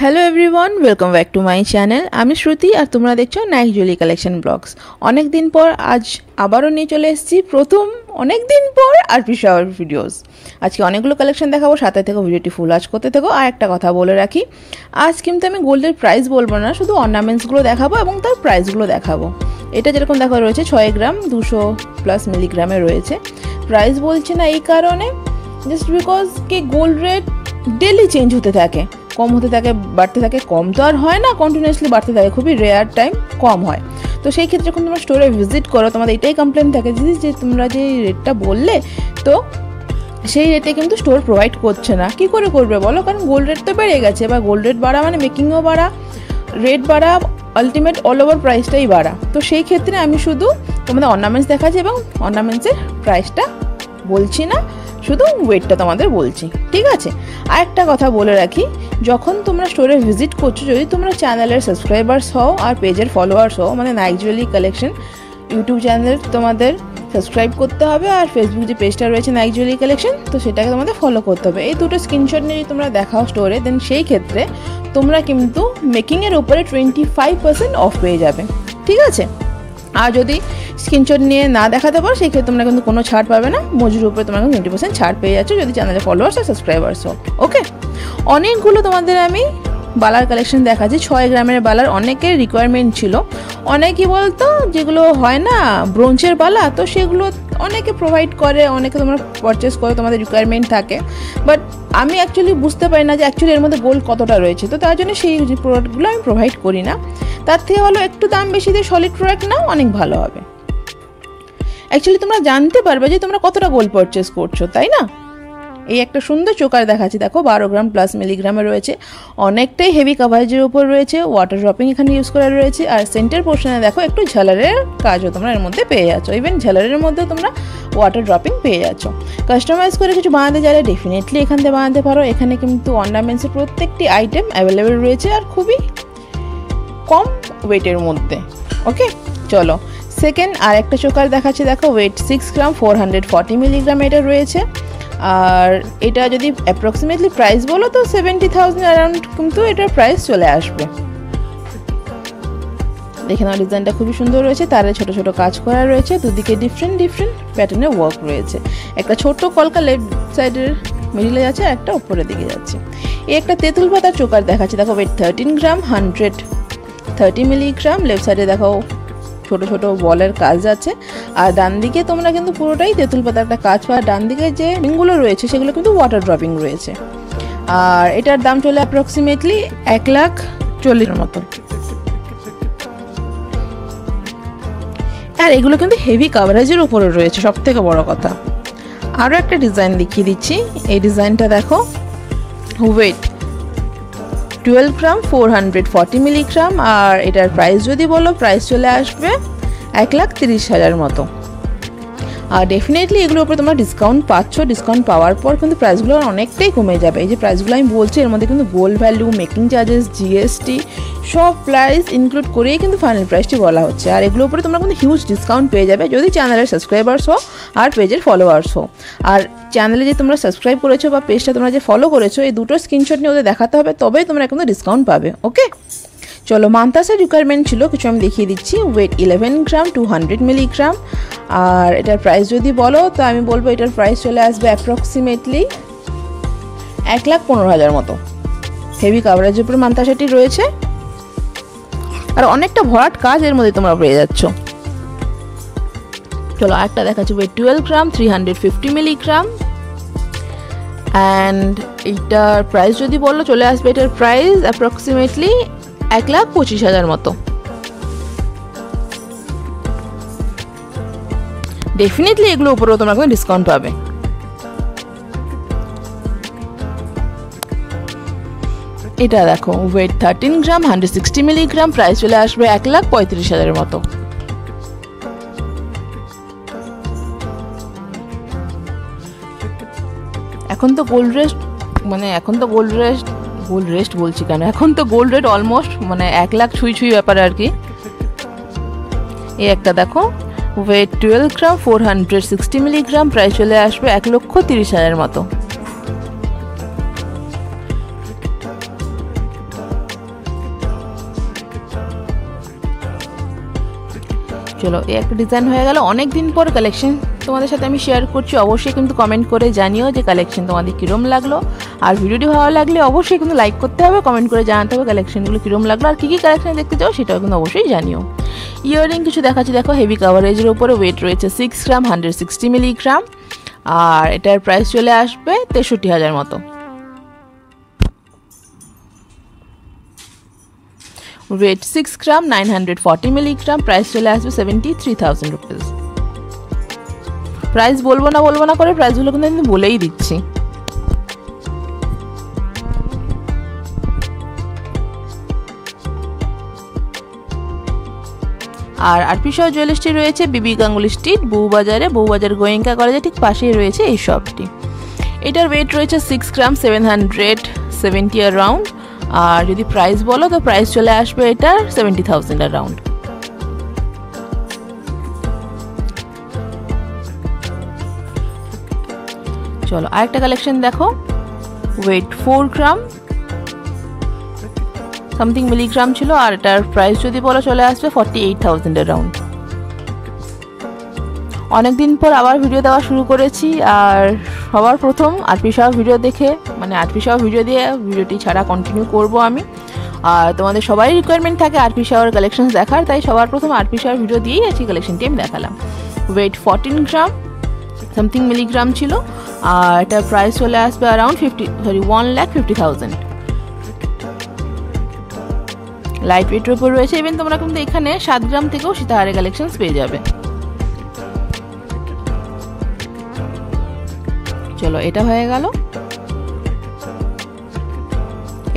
Hello everyone, welcome back to my channel. আমি শ্রুতি আর তোমরা দেখছো নাইক জুয়েলারি কালেকশন ব্লগস। অনেক দিন পর আজ আবারও নিয়ে চলে এসেছি প্রথম অনেক দিন পর আর পিসাওয়ার ভিডিওস। আজকে অনেকগুলো কালেকশন দেখাবো, সাথে থেকে ভিডিওটি ফুল ওয়াচ করতে থেকো। আর একটা কথা বলে রাখি, আজ কিন্তু আমি গোল্ডের প্রাইস বলবো না, শুধু অর্নামেন্টসগুলো দেখাবো এবং তার প্রাইসগুলো দেখাবো। এটা যেরকম দেখা রয়েছে 6 গ্রাম 200+ মিলিগ্রামে রয়েছে। প্রাইস বলছি না এই কারণে, জাস্ট বিকজ কি গোল্ড রেট ডেলি চেঞ্জ হতে থাকে, কম হতে থাকে, বাড়তে থাকে। কম তো আর হয় না, কন্টিনিউয়াসলি বাড়তে থাকে, খুবই রেয়ার টাইম কম হয়। তো সেই ক্ষেত্রে যখন তোমরা স্টোরে ভিজিট করো, তোমাদের এটাই কমপ্লেন থাকে যে তোমরা যে রেটটা বললে, তো সেই রেটে কিন্তু স্টোর প্রোভাইড করছে না। কি করে করবে বলো? কারণ গোল্ড রেট তো বেড়ে গেছে, বা গোল্ড রেট বাড়া মানে মেকিংও বাড়া, রেট বাড়া, আলটিমেট অল ওভার প্রাইসটাই বাড়া। তো সেই ক্ষেত্রে আমি শুধু তোমাদের অর্নামেন্টস দেখাচ্ছি এবং অর্নামেন্টসের প্রাইসটা বলছি না, শুধু ওয়েটটা তোমাদের বলছি, ঠিক আছে? আর একটা কথা বলে রাখি, যখন তোমরা স্টোরে ভিজিট করছো, যদি তোমরা চ্যানেলের সাবস্ক্রাইবার্স হও আর পেজের ফলোয়ার্স হও, মানে Naik jewellery collection YouTube channel তোমাদের সাবস্ক্রাইব করতে হবে, আর ফেসবুক যে পেজটা রয়েছে নাইক জুয়েলারি কালেকশন, তো সেটাকে তোমাদের ফলো করতে হবে। এই দুটো স্ক্রিনশট নিয়ে যদি তোমরা দেখাও স্টোরে, দেন সেই ক্ষেত্রে তোমরা কিন্তু মেকিংয়ের উপরে 25% অফ পেয়ে যাবে, ঠিক আছে? আর যদি স্ক্রিনশট নিয়ে না দেখাতে পারো, সেই ক্ষেত্রে তোমরা কিন্তু কোনো ছাড় পাবে না। মজুরির উপরে তোমরা কিন্তু 20% ছাড় পেয়ে যাচ্ছ, যদি চ্যানেলে ফলোয়ার্স আর সাবস্ক্রাইবার্স হোক। ওকে, অনেকগুলো তোমাদের আমি বালার কালেকশন দেখাচ্ছি। 6 গ্রামের বালার অনেকের রিকোয়ারমেন্ট ছিল। অনেকেই বলতো যেগুলো হয় না ব্রোঞ্জের বালা, তো সেগুলো অনেকে প্রোভাইড করে, অনেকে তোমরা পারচেস করো, তোমাদের রিকোয়ারমেন্ট থাকে। বাট আমি অ্যাকচুয়ালি বুঝতে পারি না যে অ্যাকচুয়ালি এর মধ্যে গোল্ড কতটা রয়েছে, তো তার জন্য সেই প্রোডাক্টগুলো আমি প্রোভাইড করি না। তার থেকে ভালো একটু দাম বেশি দিয়ে সলিড প্রোডাক্ট নাও, অনেক ভালো হবে। অ্যাকচুয়ালি তোমরা জানতে পারবে যে তোমরা কতটা গোল্ড পারচেস করছো, তাই না? এই একটা সুন্দর চোকার দেখাচ্ছি, দেখো 12 গ্রাম প্লাস মিলিগ্রামে রয়েছে, অনেকটাই হেভি কাভারেজের উপর রয়েছে, ওয়াটার ড্রপিং এখানে ইউজ করা রয়েছে। আর সেন্টার পোর্শনে দেখো একটু ঝালারের কাজও তোমরা এর মধ্যে পেয়ে যাচ্ছ, ইভেন ঝালারের মধ্যেও তোমরা ওয়াটার ড্রপিং পেয়ে যাচ্ছ। কাস্টমাইজ করে কিছু বানাতে চাইলে ডেফিনেটলি এখান থেকে বানাতে পারো। এখানে কিন্তু অর্নামেন্টসের প্রত্যেকটি আইটেম অ্যাভেলেবেল রয়েছে, আর খুবই কম ওয়েটের মধ্যে। ওকে, চলো সেকেন্ড আর একটা চোকার দেখাচ্ছি, দেখো ওয়েট 6 গ্রাম 440 মিলিগ্রাম এটা রয়েছে। আর এটা যদি অ্যাপ্রক্সিমেটলি প্রাইস বলো তো 70,000 অ্যারাউন্ড কিন্তু এটার প্রাইস চলে আসবে। দেখে নাও, ডিজাইনটা খুবই সুন্দর রয়েছে, তারে ছোট ছোট কাজ করা রয়েছে, দুদিকে ডিফারেন্ট প্যাটার্নের ওয়ার্ক রয়েছে। একটা ছোট কলকা লেফট সাইডের মিডিলে যাচ্ছে, একটা উপরের দিকে যাচ্ছে। এই একটা তেঁতুল পাতার চোকার দেখাচ্ছি, দেখো ওয়েট 13 গ্রাম 130 মিলিগ্রাম। লেফট সাইডে দেখো ছোট ছোট বলের কাজ আছে, আর ডান দিকে তোমরা কিন্তু পুরোটাই তেঁতুল পাতার একটা কাজ পাওয়া। ডান দিকে যে রিংগুলো রয়েছে সেগুলো কিন্তু ওয়াটার ড্রপিং রয়েছে। আর এটার দাম চলে অ্যাপ্রক্সিমেটলি 1,40,000 মতো। আর এগুলো কিন্তু হেভি কাভারেজের উপরে রয়েছে, সব থেকে বড় কথা। আরও একটা ডিজাইন দেখিয়ে দিচ্ছি, এই ডিজাইনটা দেখো, ওয়েট 12 গ্রাম 440 মিলিগ্রাম। আর এটার প্রাইস যদি বলো, প্রাইস চলে আসবে 1,30,000 মতো। আর ডেফিনেটলি এগুলোর উপরে তোমরা ডিসকাউন্ট পাচ্ছ, ডিসকাউন্ট পাওয়ার পর কিন্তু প্রাইসগুলো অনেকটাই কমে যাবে। এই যে প্রাইসগুলো আমি বলছি, এর মধ্যে কিন্তু gold value, making charges, GST সব প্রাইস ইনক্লুড করেই কিন্তু ফাইনাল প্রাইসটি বলা হচ্ছে। আর এগুলোর উপরে তোমরা কিন্তু হিউজ ডিসকাউন্ট পেয়ে যাবে যদি চ্যানেলের সাবস্ক্রাইবার্স হও আর পেজের ফলোয়ার্স হও। আর চ্যানেলে যে তোমরা সাবস্ক্রাইব করেছো বা পেজটা তোমরা যে ফলো করেছো, এই দুটো স্ক্রিনশট নিয়ে ওদের দেখাতে হবে, তবেই তোমরা কিন্তু ডিসকাউন্ট পাবে। ওকে, চলো মান্তাসের রিকোয়ারমেন্ট ছিল কিছু, আমি দেখিয়ে দিচ্ছি। ওয়েট 11 গ্রাম 200 মিলিগ্রাম। আর এটার প্রাইস যদি বলো, তো আমি বলবো এটার প্রাইস চলে আসবে অ্যাপ্রক্সিমেটলি 1,15,000 মতো। হেভি কাভারেজের উপরে মান্তাসাটি রয়েছে, আর অনেকটা ভরাট কাজ এর মধ্যে তোমরা পেয়ে যাচ্ছ। চলো আরেকটা দেখাচ্ছি, ওয়েট 12 গ্রাম 350 মিলিগ্রাম। অ্যান্ড এইটার প্রাইস যদি বলো, চলে আসবে এটার প্রাইস অ্যাপ্রক্সিমেটলি 1,25,000 মতো। ডেফিনেটলি এগুলোর উপরেও তোমরা কোনো ডিসকাউন্ট পাবে। এটা দেখো, ওয়েট 13 গ্রাম 160 মিলিগ্রাম, প্রাইস চলে আসবে 1,35,000 মতো। এখন তো গোল্ড রেস্ট বলছি কেন, এখন তো গোল্ড রেট অলমোস্ট মানে 1,00,000 ছুঁই ব্যাপার আর কি। এই একটা দেখো, ওয়েট 12 গ্রাম 460 মিলিগ্রাম, প্রাইস চলে আসবে 1,30,000 মতো। চলো এই একটা ডিজাইন হয়ে গেল। অনেক দিন পর কালেকশন তোমাদের সাথে আমি শেয়ার করছি। অবশ্যই কিন্তু কমেন্ট করে জানিও যে কালেকশন তোমাদের কীরকম লাগলো। আর ভিডিওটি ভালো লাগলে অবশ্যই কিন্তু লাইক করতে হবে, কমেন্ট করে জানাতে হবে কালেকশনগুলো কীরকম লাগলো আর কী কী কালেকশন দেখতে চাও সেটাও কিন্তু অবশ্যই জানিও। ইয়াররিং কিছু দেখাচ্ছি দেখো, হেভি কাভারেজের উপরে, ওয়েট রয়েছে 6 গ্রাম, 160 মিলিগ্রাম, আর এটার প্রাইস চলে আসবে 63,000 মতো। ওয়েট 6 গ্রাম, 940 মিলিগ্রাম, প্রাইস চলে আসবে 73,000 রুপিস। প্রাইস বলবো না করে প্রাইসগুলো কিন্তু আমি বলেই দিচ্ছি। আর আরপি শাহ জুয়েলার্সটি রয়েছে বিবি গাঙ্গুলি স্ট্রিট, বউবাজার গোয়েঙ্কা কলেজের ঠিক পাশেই রয়েছে এই শপটি। এটার ওয়েট রয়েছে 6 গ্রাম, 770 অ্যারাউন্ড। আর যদি প্রাইস বলো তো প্রাইস চলে আসবে এটার 70,000 অ্যারাউন্ড। চলো আরেকটা কালেকশন দেখো, ওয়েট 4 গ্রাম সামথিং মিলিগ্রাম ছিল, আর এটার প্রাইস যদি বলো চলে আসবে 48,000 অ্যারাউন্ড। অনেকদিন পর আবার ভিডিও দেওয়া শুরু করেছি, আর সবার প্রথম আরপি শাহ ভিডিও দেখে মানে আরপি শাহ ভিডিও দিয়ে ভিডিওটি ছাড়া কন্টিনিউ করব আমি। আর তোমাদের সবাই রিকোয়ারমেন্ট থাকে আরপি শাহর কালেকশন দেখার, তাই সবার প্রথম আরপি শাহর ভিডিও দিয়েই আজকে কালেকশনটি আমি দেখালাম। ওয়েট 14 গ্রাম সামথিং মিলিগ্রাম ছিল, আর এটার প্রাইস চলে আসবে অ্যারাউন্ড 1,50,000। লাইট ওয়েটের উপর রয়েছে। ইভেন তোমরা কিন্তু এখানে 7 গ্রাম থেকেও সীতাহারের কালেকশন পেয়ে যাবে। চলো এটা হয়ে গেল।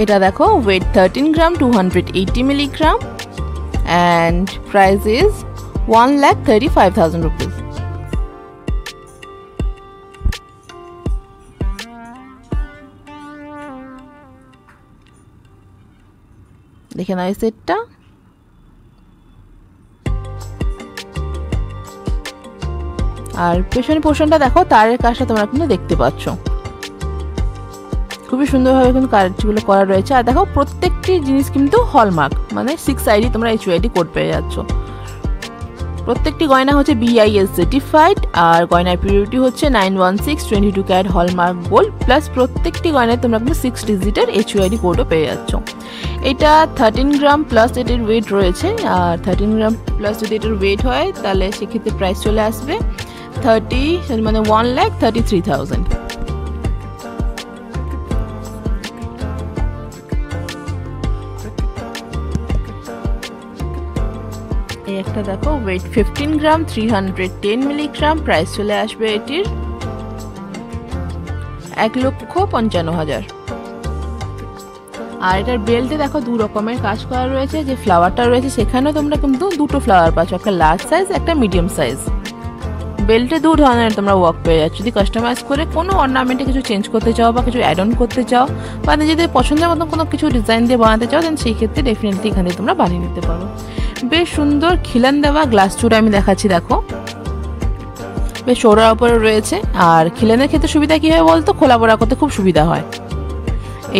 এটা দেখো, weight 13 gram, 280 milligram, and price is 1,35,000 rupees. দেখে নাও এই সেটটা। আর পেছনের পোর্শনটা দেখো, তারের কাজটা তোমরা কিন্তু দেখতে পাচ্ছ, খুবই সুন্দরভাবে কিন্তু কাজগুলো করা রয়েছে। আর দেখো প্রত্যেকটি জিনিস কিন্তু হলমার্ক, মানে 6 আইডি তোমরা HUID কোড পেয়ে যাচ্ছ। প্রত্যেকটি গয়না হচ্ছে BIS সার্টিফাইড, আর গয়নার পিউরিটি হচ্ছে 916 22 ক্যারেট হলমার্ক গোল্ড, প্লাস প্রত্যেকটি গয়নায় তোমরা কিন্তু 6 ডিজিটের HUID কোডও পেয়ে যাচ্ছ। এটা 13 গ্রাম প্লাস এটার ওয়েট রয়েছে, আর 13 গ্রাম প্লাস যদি এটার ওয়েট হয় তাহলে সেক্ষেত্রে প্রাইস চলে আসবে 1,33,000। এই একটা দেখো, ওয়েট 15 গ্রাম, 310 মিলিগ্রাম, প্রাইস চলে আসবে এটির 1,55,000। আর এটার বেল্টে দেখো 2 রকমের কাজ করা রয়েছে। যে ফ্লাওয়ারটা রয়েছে সেখানেও তোমরা কিন্তু 2টো ফ্লাওয়ার পাচ্ছ, একটা লার্জ সাইজ একটা মিডিয়াম সাইজ। বেল্টে 2 ধরনের তোমরা ওয়ার্ক পেয়ে যাচ্ছ। যদি কাস্টমাইজ করে কোনো অর্নামেন্টে কিছু চেঞ্জ করতে চাও বা কিছু অ্যাড অন করতে চাও, বা যদি পছন্দের মতো কোনো কিছু ডিজাইন দিয়ে বানাতে চাও, দেন সেই ক্ষেত্রে ডেফিনেটলি এখানে তোমরা বানিয়ে নিতে পারো। বেশ সুন্দর খিলান দেওয়া গ্লাস চূড়া আমি দেখাচ্ছি দেখো, বেশ চৌড়ার উপরে রয়েছে। আর খিলানের ক্ষেত্রে সুবিধা কী হয় বলতো, খোলা পড়া করতে খুব সুবিধা হয়।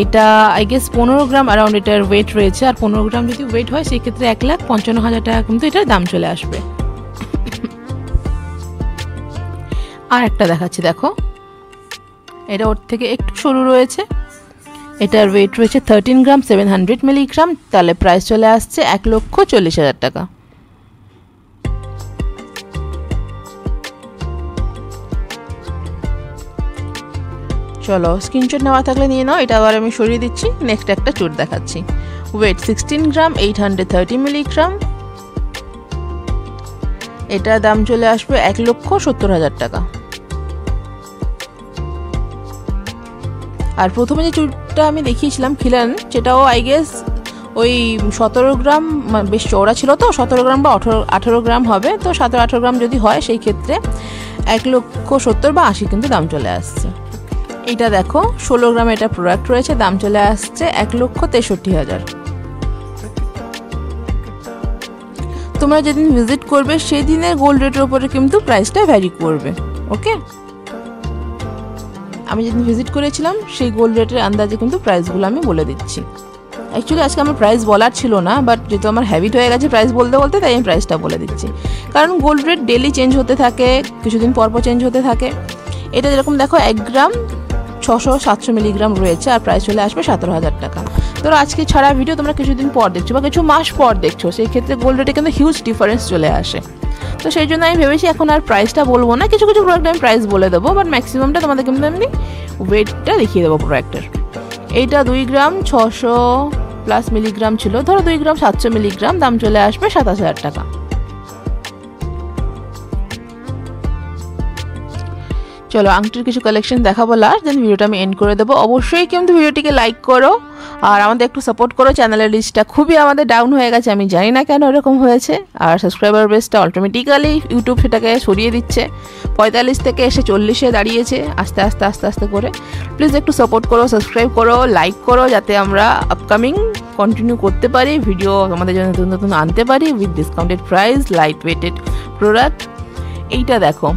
এটা আই গেস 15 গ্রাম অ্যারাউন্ড এটার ওয়েট রয়েছে, আর 15 গ্রাম যদি ওয়েট হয় সেই ক্ষেত্রে 1,55,000 টাকা কিন্তু এটার দাম চলে আসবে। আর একটা দেখাচ্ছি দেখো, এটা ওর থেকে একটু সরু রয়েছে। এটার ওয়েট রয়েছে 13 গ্রাম, 700 মিলিগ্রাম, তাহলে প্রাইস চলে আসছে 1,40,000 টাকা। চলো স্ক্রিনশট নেওয়া থাকলে নিয়ে নাও। এটা আবার আমি সরিয়ে দিচ্ছি। নেক্সট একটা চুট দেখাচ্ছি, ওয়েট 16 গ্রাম, 830 মিলিগ্রাম, এটার দাম চলে আসবে 1,70,000 টাকা। আর প্রথমে যে চুটটা আমি দেখিয়েছিলাম খিলান, সেটাও আই গেস ওই 17 গ্রাম, বেশ চওড়া ছিল তো, 17 গ্রাম বা 18 গ্রাম হবে, তো 17-18 গ্রাম যদি হয় সেই ক্ষেত্রে 1,70,000 বা 80 কিন্তু দাম চলে আসছে। এটা দেখো 16 গ্রামে এটা প্রোডাক্ট রয়েছে, দাম চলে আসছে 1,63,000। তোমরা যেদিন ভিজিট করবে সেই দিনের গোল্ড রেটের উপরে কিন্তু প্রাইসটা ভ্যারি করবে। ওকে, আমি যেদিন ভিজিট করেছিলাম সেই গোল্ড রেটের আন্দাজে কিন্তু প্রাইসগুলো আমি বলে দিচ্ছি। অ্যাকচুয়ালি আজকে আমার প্রাইস বলার ছিল না, বাট যেহেতু আমার হ্যাবিট হয়ে গেছে প্রাইস বলতে বলতে, তাই আমি প্রাইসটা বলে দিচ্ছি। কারণ গোল্ড রেট ডেলি চেঞ্জ হতে থাকে, কিছুদিন পর পর চেঞ্জ হতে থাকে। এটা যেরকম দেখো 1 গ্রাম 600-700 মিলিগ্রাম রয়েছে আর প্রাইস চলে আসবে 17,000 টাকা। ধরো আজকে ছাড়া ভিডিও তোমরা কিছুদিন পর দেখছো বা কিছু মাস পর দেখছো, সেই ক্ষেত্রে গোল্ড রেটে কিন্তু হিউজ ডিফারেন্স চলে আসে। তো সেই জন্য আমি ভেবেছি এখন আর প্রাইসটা বলবো না, কিছু কিছু প্রোডাক্ট আমি প্রাইস বলে দেবো, বাট ম্যাক্সিমামটা তোমাদের কিন্তু আমি ওয়েটটা দেখিয়ে দেবো প্রোডাক্টের। এইটা 2 গ্রাম 600+ মিলিগ্রাম ছিল, ধরো 2 গ্রাম 700 মিলিগ্রাম, দাম চলে আসবে 27,000 টাকা। চলো আংটির কিছু কালেকশন দেখাবো লাস্ট, দেন ভিডিওটা আমি এন্ড করে দেবো। অবশ্যই কিন্তু ভিডিওটিকে লাইক করো আর আমাদের একটু সাপোর্ট করো। চ্যানেলের লিস্টটা খুবই আমাদের ডাউন হয়ে গেছে, আমি জানি না কেন এরকম হয়েছে। আর সাবস্ক্রাইবার বেসটা অটোমেটিক্যালি ইউটিউব সেটাকে সরিয়ে দিচ্ছে, 45 থেকে এসে 40-এ দাঁড়িয়েছে আস্তে আস্তে আস্তে আস্তে করে। প্লিজ একটু সাপোর্ট করো, সাবস্ক্রাইব করো, লাইক করো, যাতে আমরা আপকামিং কন্টিনিউ করতে পারি, ভিডিও আমাদের জন্য নতুন নতুন আনতে পারি with discounted price, light weighted product. এইটা দেখো,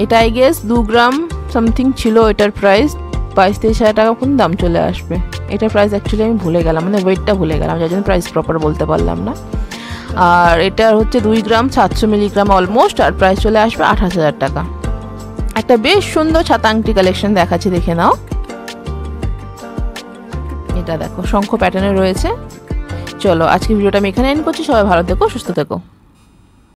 এটা আই গেস 2 গ্রাম সামথিং ছিল, এটার প্রাইস 22-23 টাকা কোন দাম চলে আসবে। এটার প্রাইস অ্যাকচুয়ালি আমি ভুলে গেলাম, মানে ওয়েটটা ভুলে গেলাম, যার জন্য প্রাইস প্রপার বলতে পারলাম না। আর এটার হচ্ছে 2 গ্রাম 700 মিলিগ্রাম অলমোস্ট, আর প্রাইস চলে আসবে 28,000 টাকা। একটা বেশ সুন্দর ছাতা আংটি কালেকশন দেখাচ্ছি, দেখে নাও। এটা দেখো শঙ্খ প্যাটার্নে রয়েছে। চলো আজকে ভিডিওটা আমি এখানে এন্ড করছি, সবাই ভালো থেকো, সুস্থ থেকো।